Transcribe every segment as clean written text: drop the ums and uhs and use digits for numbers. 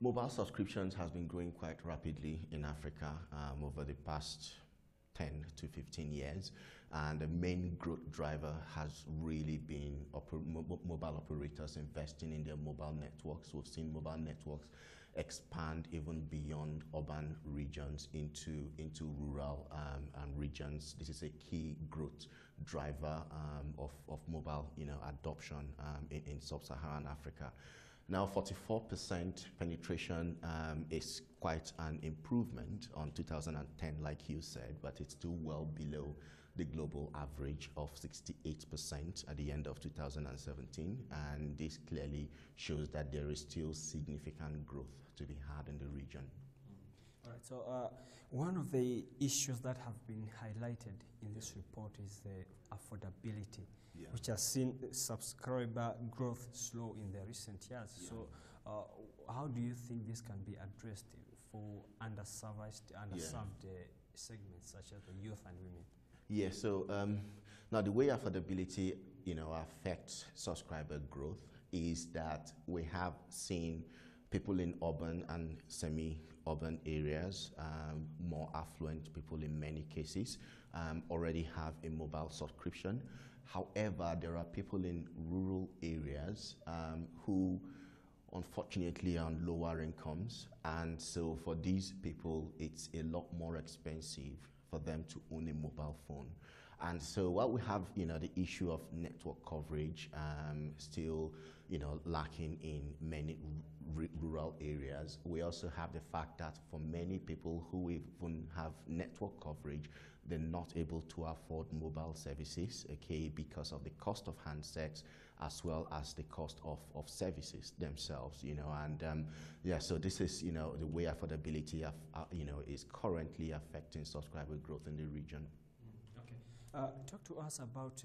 Mobile subscriptions has been growing quite rapidly in Africa over the past 10 to 15 years, and the main growth driver has really been mobile operators investing in their mobile networks. We've seen mobile networks expand even beyond urban regions into rural regions. This is a key growth driver of mobile adoption in sub-Saharan Africa. Now, 44% penetration is quite an improvement on 2010, like you said, but it's still well below the global average of 68% at the end of 2017. And this clearly shows that there is still significant growth to be had in the region. All right, so one of the issues that have been highlighted in this report is the affordability, which has seen subscriber growth slow in the recent years. So how do you think this can be addressed for underserved segments such as the youth and women? Yeah, so now the way affordability affects subscriber growth is that we have seen people in urban and semi-urban areas, more affluent people in many cases, already have a mobile subscription. However, there are people in rural areas who unfortunately are on lower incomes, and so for these people it's a lot more expensive for them to own a mobile phone. And so while we have the issue of network coverage still lacking in many rural areas, we also have the fact that for many people who even have network coverage, they're not able to afford mobile services, okay, because of the cost of handsets as well as the cost of services themselves, and so this is the way affordability is currently affecting subscriber growth in the region. Okay. Talk to us about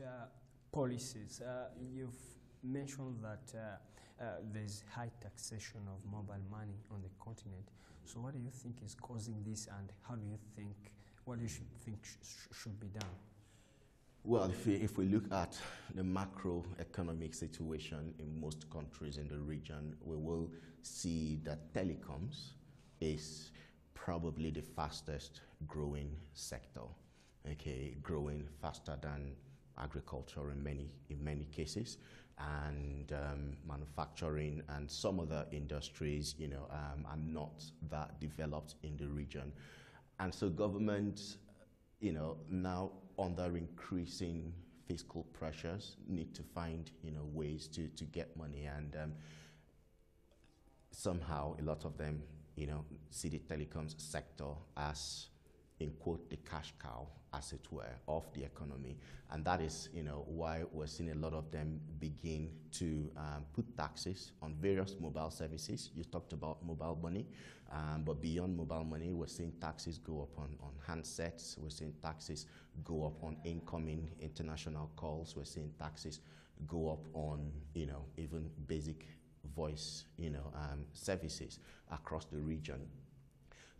policies. You've mentioned that there's high taxation of mobile money on the continent. So what do you think is causing this, and what do you think should be done? Well, if we look at the macroeconomic situation in most countries in the region, we will see that telecoms is probably the fastest growing sector, okay, growing faster than agriculture in many cases, and manufacturing and some other industries are not that developed in the region. And so governments now under increasing fiscal pressures need to find ways to get money, and somehow a lot of them see the telecoms sector as, in quote, the cash cow, as it were, of the economy. And that is why we're seeing a lot of them begin to put taxes on various mobile services. You talked about mobile money, but beyond mobile money, we're seeing taxes go up on handsets. We're seeing taxes go up on incoming international calls. We're seeing taxes go up on even basic voice services across the region.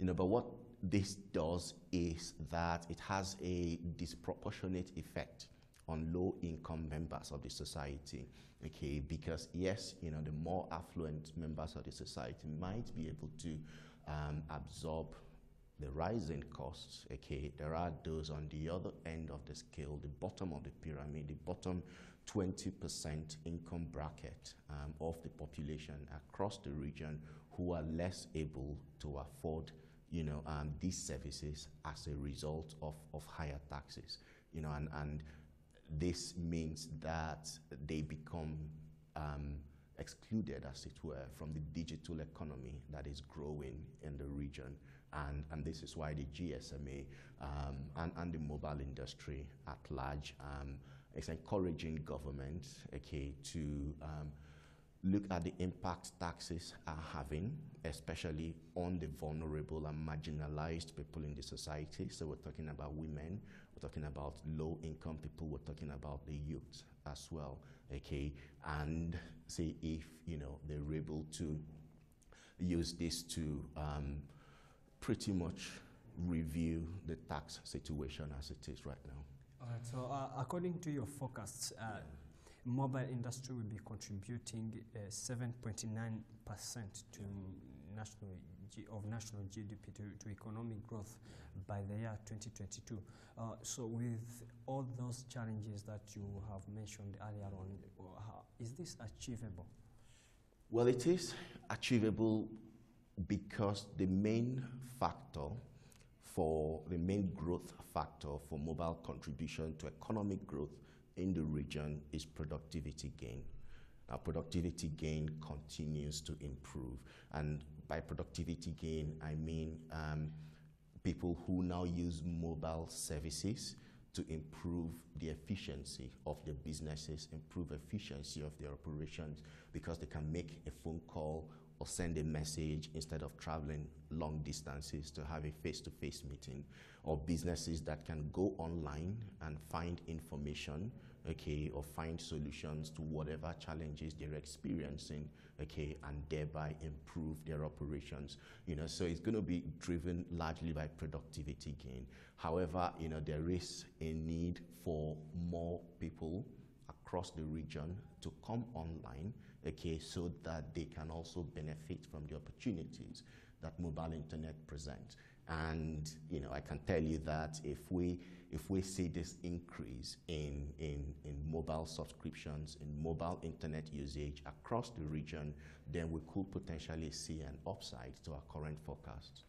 But what this does is that it has a disproportionate effect on low-income members of the society, okay? Because yes, the more affluent members of the society might be able to absorb the rising costs, okay? There are those on the other end of the scale, the bottom of the pyramid, the bottom 20% income bracket of the population across the region, who are less able to afford these services as a result of higher taxes, and this means that they become excluded, as it were, from the digital economy that is growing in the region. And this is why the GSMA and the mobile industry at large is encouraging government, okay, to look at the impact taxes are having, especially on the vulnerable and marginalized people in the society. So we're talking about women, we're talking about low-income people, we're talking about the youth as well, okay? And see if, they're able to use this to pretty much review the tax situation as it is right now. All right, so according to your forecasts, mobile industry will be contributing 7.9% to national GDP to economic growth by the year 2022. So with all those challenges that you have mentioned earlier on, is this achievable? Well, it is achievable because the main growth factor for mobile contribution to economic growth in the region is productivity gain. Our productivity gain continues to improve. And by productivity gain, I mean people who now use mobile services to improve the efficiency of their businesses, improve efficiency of their operations, because they can make a phone call or send a message instead of traveling long distances to have a face-to-face meeting, or businesses that can go online and find information, okay, or find solutions to whatever challenges they're experiencing, okay, and thereby improve their operations. So it's going to be driven largely by productivity gain. However, there is a need for more people across the region to come online, okay, so that they can also benefit from the opportunities that mobile internet presents. And I can tell you that if we see this increase in mobile subscriptions, in mobile internet usage across the region, then we could potentially see an upside to our current forecasts.